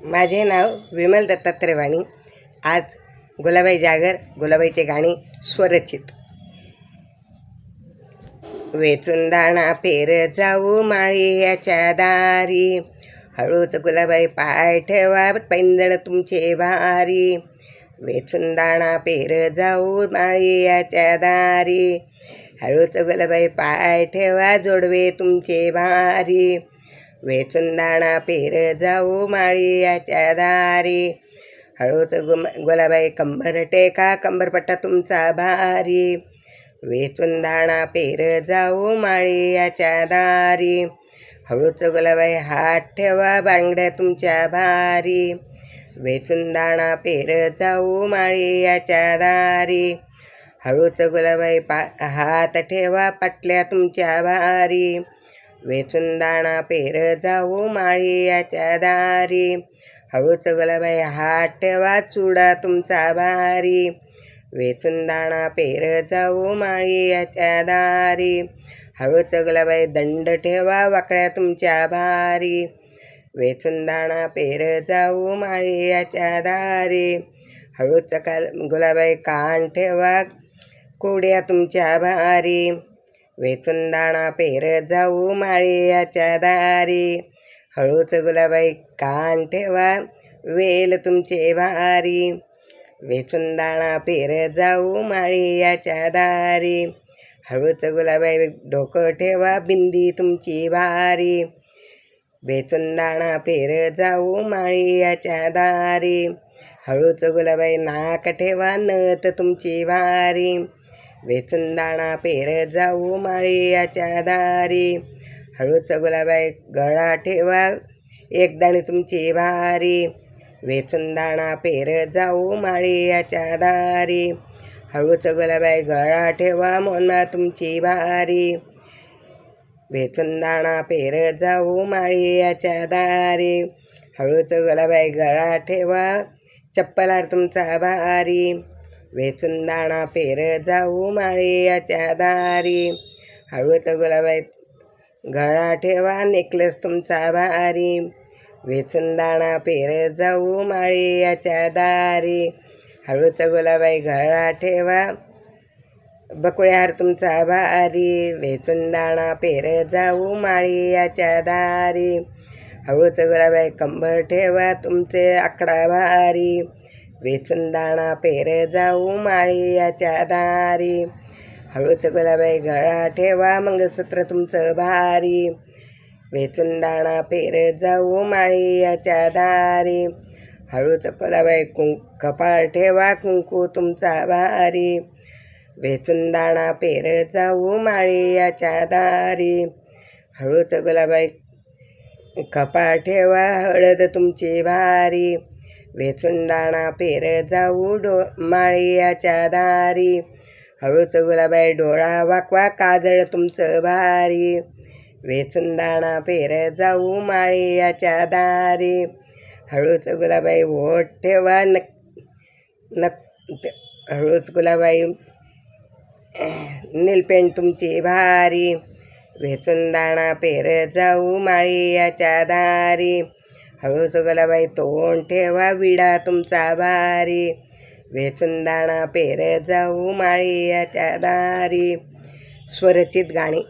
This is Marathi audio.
माझे नाव विमल दत्तात्रय वाणी. आज गुलाबाई जागर गुलाबाईचे गाणे स्वरचित. वेचून दाणा पेर जाऊ माळीयाच्या दारी, हळूच गुलाबाई पाय ठेवा पैंजण तुमचे भारी. वेचून दाणा पेर जाऊ माळीयाच्या दारी, हळूच गुलाबाई पाय ठेवा जोडवे तुमचे भारी. वेचून दाणा पेर जाऊ माळीयाच्या दारी, हळूच गुलाबाई कंबर टेका कंबरपट्टा तुमचा भारी. वेचून दाणा पेर जाऊ माळीयाच्या दारी, हळूच गुलाबाई हात ठेवा बांगड्या तुमच्या भारी. वेचून दाणा पेर जाऊ माळीयाच्या दारी, हळूच गुलाबाई हात ठेवा पाटल्या तुमच्या भारी. वेचून दाणा पेर जाऊ माळीयाच्या दारी, हळूच गुलाबाई हात ठेवा चुडा तुमचा भारी. वेचून दाणा पेर जाऊ माळीयाच्या दारी, हळूच गुलाबाई दंड ठेवा वाकड्या तुमच्या भारी. वेचून दाणा पेर जाऊ माळीयाच्या दारी, हळूच गुलाबाई कान ठेवा कोड्या तुमच्या भारी. वेचून दाणा पेर जाऊ माळीयाच्या दारी, हळूच गुलाबाई कान ठेवा वेल तुमचे भारी. वेचून दाणा पेर जाऊ माळीयाच्या दारी, हळूच गुलाबाई डोकं ठेवा बिंदी तुमची भारी. वेचून दाणा पेर जाऊ माळीयाच्या दारी, हळूच गुलाबाई नाक ठेवा नथ तुमची भारी. वेचून दाणा पेर जाऊ माळीयाच्या दारी, हळूच गुलाबाई गळा ठेवा एकदाणी तुमची भारी. वेचून दाणा पेर जाऊ माळीयाच्या दारी, हळूच गुलाबाई गळा ठेवा मोनमाळ तुमची भारी. वेचून दाणा पेर जाऊ माळीयाच्या दारी, हळूच गुलाबाई गळा ठेवा चप्पलार तुमचा भारी. वेचून दाणा पेर जाऊ माळीयाच्या दारी, हळूच गुलाबाई गळा ठेवा नेकलेस तुमचा भारी. वेचून दाणा पेर जाऊ माळीयाच्या दारी, हळूच गुलाबाई गळा ठेवा बकुळ्याहार तुमचा भारी. वेचून दाणा पेर जाऊ माळीयाच्या दारी, हळूच गुलाबाई कंबर ठेवा तुमचे आकडा भारी. वेचून दाणा पेर जाऊ माळीयाच्या दारी, हळूच गुलाबाई गळा ठेवा मंगळसूत्र तुमचं भारी. वेचून दाणा पेर जाऊ माळीयाच्या दारी, हळूच गुलाबाई कपाळ ठेवा कुंकू तुमचा भारी. वेचून दाणा पेर जाऊ माळीयाच्या दारी, हळूच गुलाबाई कपाळ ठेवा हळद तुमची भारी. वेचून दाणा पेर जाऊ माळीयाच्या दारी, हळूच गुलाबाई डोळा वाकवा काजळ तुमचं भारी. वेचून दाणा पेर जाऊ माळीयाच्या दारी, हळूच गुलाबाई ओठ ठेवा हळूच गुलाबाई नीलपेंट तुमची भारी. वेचून दाणा पेर जाऊ माळीयाच्या दारी, हळूच गुलाबाई तोंड ठेवा विडा तुमचा भारी. वेचून दाणा पेर जाऊ माळीयाच्या दारी. स्वरचित गाणे.